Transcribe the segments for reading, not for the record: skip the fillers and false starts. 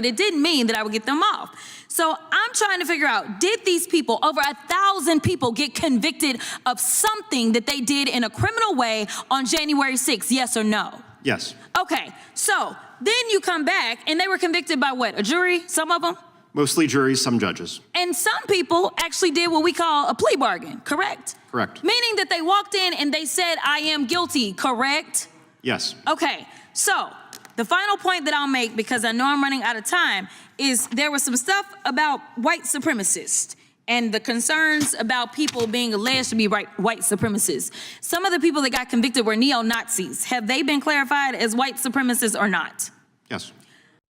but it didn't mean that I would get them off. So I'm trying to figure out, did these people, over 1,000 people, get convicted of something that they did in a criminal way on January 6th, yes or no? Yes. Okay, so then you come back and they were convicted by what, a jury, some of them? Mostly juries, some judges. And some people actually did what we call a plea bargain, correct? Correct. Meaning that they walked in and they said, I am guilty, correct? Yes. Okay, so the final point that I'll make, because I know I'm running out of time, is there was some stuff about white supremacists and the concerns about people being alleged to be white supremacists. Some of the people that got convicted were neo-Nazis. Have they been clarified as white supremacists or not? Yes.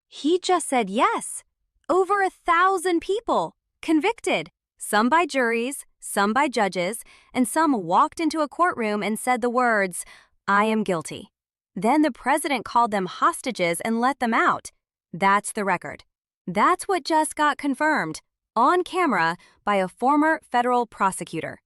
He just said yes. Over 1,000 people convicted, some by juries, some by judges, and some walked into a courtroom and said the words, "I am guilty." Then the president called them hostages and let them out. That's the record. That's what just got confirmed, on camera, by a former federal prosecutor.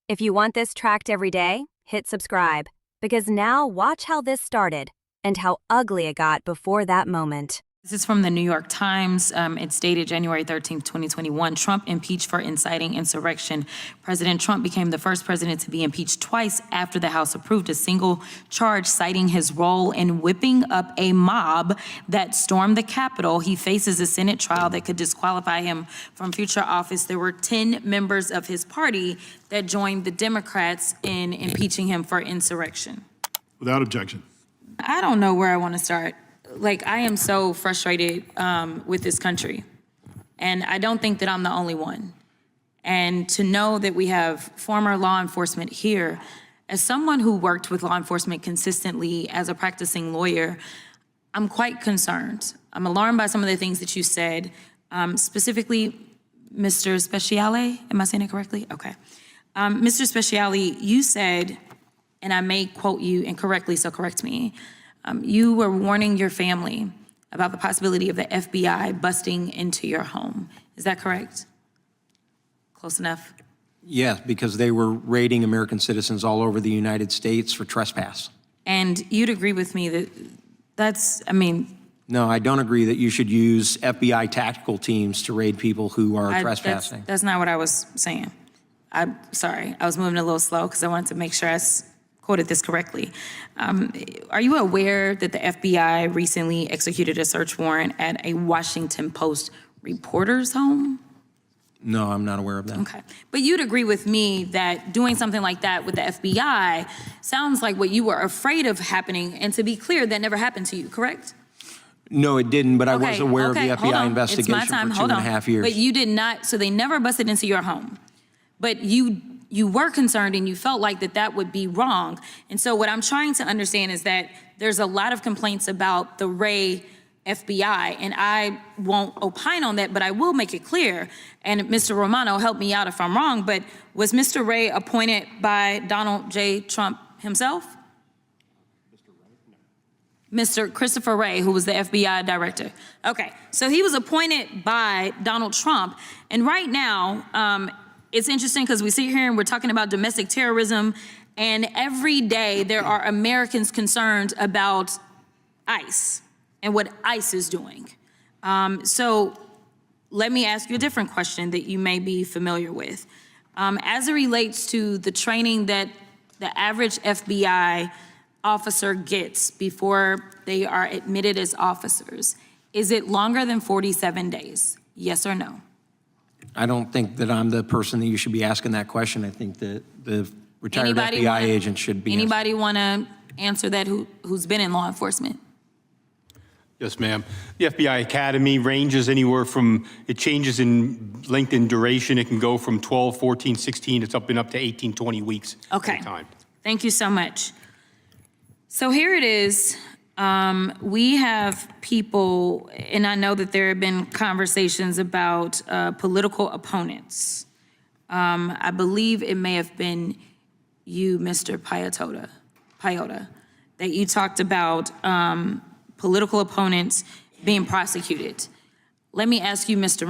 If you want this tracked every day, hit subscribe, because now watch how this started and how ugly it got before that moment. This is from the New York Times. It's dated January 13th, 2021. Trump impeached for inciting insurrection. President Trump became the first president to be impeached twice after the House approved a single charge citing his role in whipping up a mob that stormed the Capitol. He faces a Senate trial that could disqualify him from future office. There were 10 members of his party that joined the Democrats in impeaching him for insurrection. Without objection. I don't know where I want to start. Like, I am so frustrated with this country. And I don't think that I'm the only one. And to know that we have former law enforcement here, as someone who worked with law enforcement consistently as a practicing lawyer, I'm quite concerned. I'm alarmed by some of the things that you said, specifically, Mr. Speciale, am I saying it correctly? Okay. Mr. Speciale, you said, and I may quote you incorrectly, so correct me, you were warning your family about the possibility of the FBI busting into your home. Is that correct? Close enough? Yes, because they were raiding American citizens all over the United States for trespass. And you'd agree with me that that's, I mean... No, I don't agree that you should use FBI tactical teams to raid people who are trespassing. That's not what I was saying. I'm sorry, I was moving a little slow because I wanted to make sure I quoted this correctly. Are you aware that the FBI recently executed a search warrant at a Washington Post reporter's home? No, I'm not aware of that. Okay, but you'd agree with me that doing something like that with the FBI sounds like what you were afraid of happening, and to be clear, that never happened to you, correct? No, it didn't, but I was aware of the hold FBI on. investigation It's my time. for 2.5 years. But you did not, so they never busted into your home. But you were concerned and you felt like that would be wrong. And so what I'm trying to understand is that there's a lot of complaints about the Ray FBI, and I won't opine on that, but I will make it clear, and Mr. Romano, help me out if I'm wrong, but was Mr. Ray appointed by Donald J. Trump himself? Mr. Christopher Wray, who was the FBI director. Okay, so he was appointed by Donald Trump, and right now, it's interesting because we sit here and we're talking about domestic terrorism, and every day there are Americans concerned about ICE and what ICE is doing. So let me ask you a different question that you may be familiar with. As it relates to the training that the average FBI officer gets before they are admitted as officers, is it longer than 47 days? Yes or no? I don't think that I'm the person that you should be asking that question. I think that the retired FBI agent should be. Anybody want to answer that who's been in law enforcement? Yes, ma'am. The FBI Academy ranges anywhere from, it changes in length and duration. It can go from 12, 14, 16, it's up to 18, 20 weeks. Okay, time. Thank you so much. So here it is. We have people, and I know that there have been conversations about political opponents. I believe it may have been you, Mr. Paiota, that you talked about political opponents being prosecuted. Let me ask you, Mr.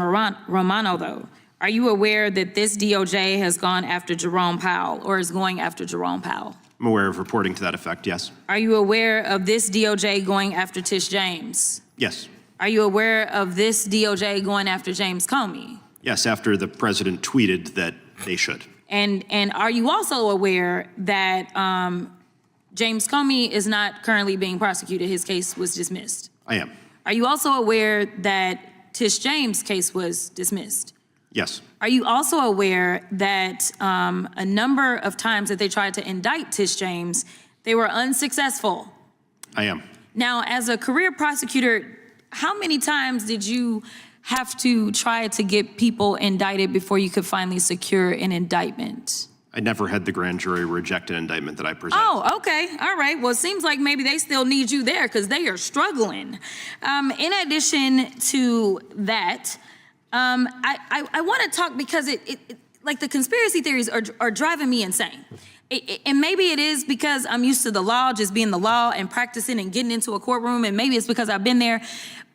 Romano, though, are you aware that this DOJ has gone after Jerome Powell or is going after Jerome Powell? I'm aware of reporting to that effect, yes. Are you aware of this DOJ going after Tish James? Yes. Are you aware of this DOJ going after James Comey? Yes, after the president tweeted that they should. And are you also aware that James Comey is not currently being prosecuted? His case was dismissed. I am. Are you also aware that Tish James' case was dismissed? Yes. Are you also aware that a number of times that they tried to indict Tish James, they were unsuccessful? I am. Now, as a career prosecutor, how many times did you have to try to get people indicted before you could finally secure an indictment? I never had the grand jury reject an indictment that I presented. Oh, okay. All right. Well, it seems like maybe they still need you there because they are struggling. In addition to that, I want to talk because like the conspiracy theories are driving me insane. And maybe it is because I'm used to the law, just being the law and practicing and getting into a courtroom. And maybe it's because I've been there.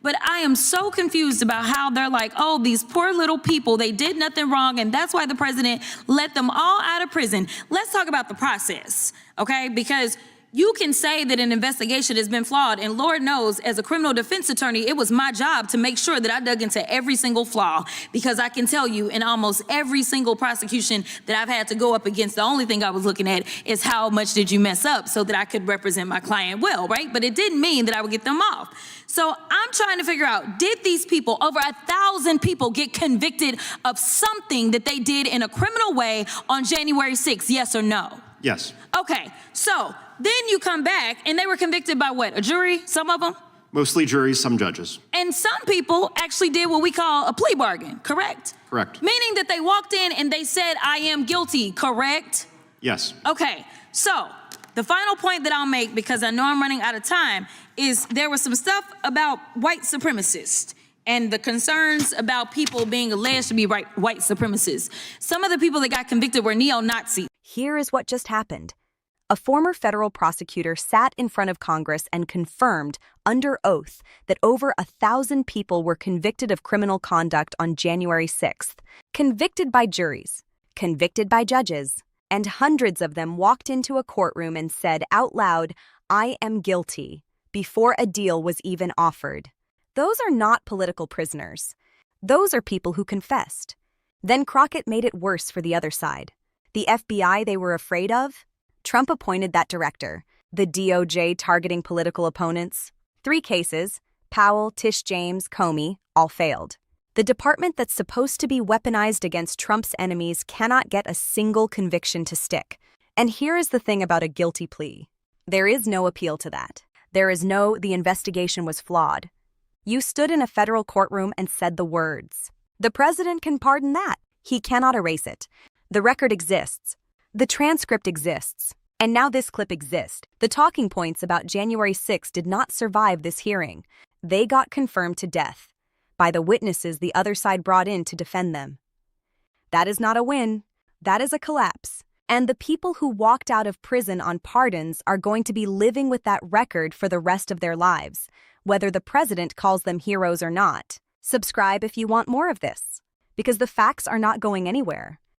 But I am so confused about how they're like, oh, these poor little people, they did nothing wrong. And that's why the president let them all out of prison. Let's talk about the process, okay? Because you can say that an investigation has been flawed, and Lord knows, as a criminal defense attorney, it was my job to make sure that I dug into every single flaw, because I can tell you in almost every single prosecution that I've had to go up against, the only thing I was looking at is how much did you mess up so that I could represent my client well, right? But it didn't mean that I would get them off. So I'm trying to figure out, did these people, over 1,000 people, get convicted of something that they did in a criminal way on January 6th, yes or no? Yes. Okay, so then you come back and they were convicted by what, a jury, some of them? Mostly juries, some judges. And some people actually did what we call a plea bargain, correct? Correct. Meaning that they walked in and they said, I am guilty, correct? Yes. Okay, so the final point that I'll make, because I know I'm running out of time, is there was some stuff about white supremacists and the concerns about people being alleged to be white supremacists. Some of the people that got convicted were neo-Nazis. Here is what just happened. A former federal prosecutor sat in front of Congress and confirmed, under oath, that over 1,000 people were convicted of criminal conduct on January 6th. Convicted by juries, convicted by judges, and hundreds of them walked into a courtroom and said out loud, I am guilty, before a deal was even offered. Those are not political prisoners. Those are people who confessed. Then Crockett made it worse for the other side. The FBI they were afraid of? Trump appointed that director. The DOJ targeting political opponents? 3 cases, Powell, Tish James, Comey, all failed. The department that's supposed to be weaponized against Trump's enemies cannot get a single conviction to stick. And here is the thing about a guilty plea. There is no appeal to that. There is no, the investigation was flawed. You stood in a federal courtroom and said the words. The president can pardon that. He cannot erase it. The record exists. The transcript exists. And now this clip exists. The talking points about January 6 did not survive this hearing. They got confirmed to death by the witnesses the other side brought in to defend them. That is not a win. That is a collapse. And the people who walked out of prison on pardons are going to be living with that record for the rest of their lives, whether the president calls them heroes or not. Subscribe if you want more of this, because the facts are not going anywhere.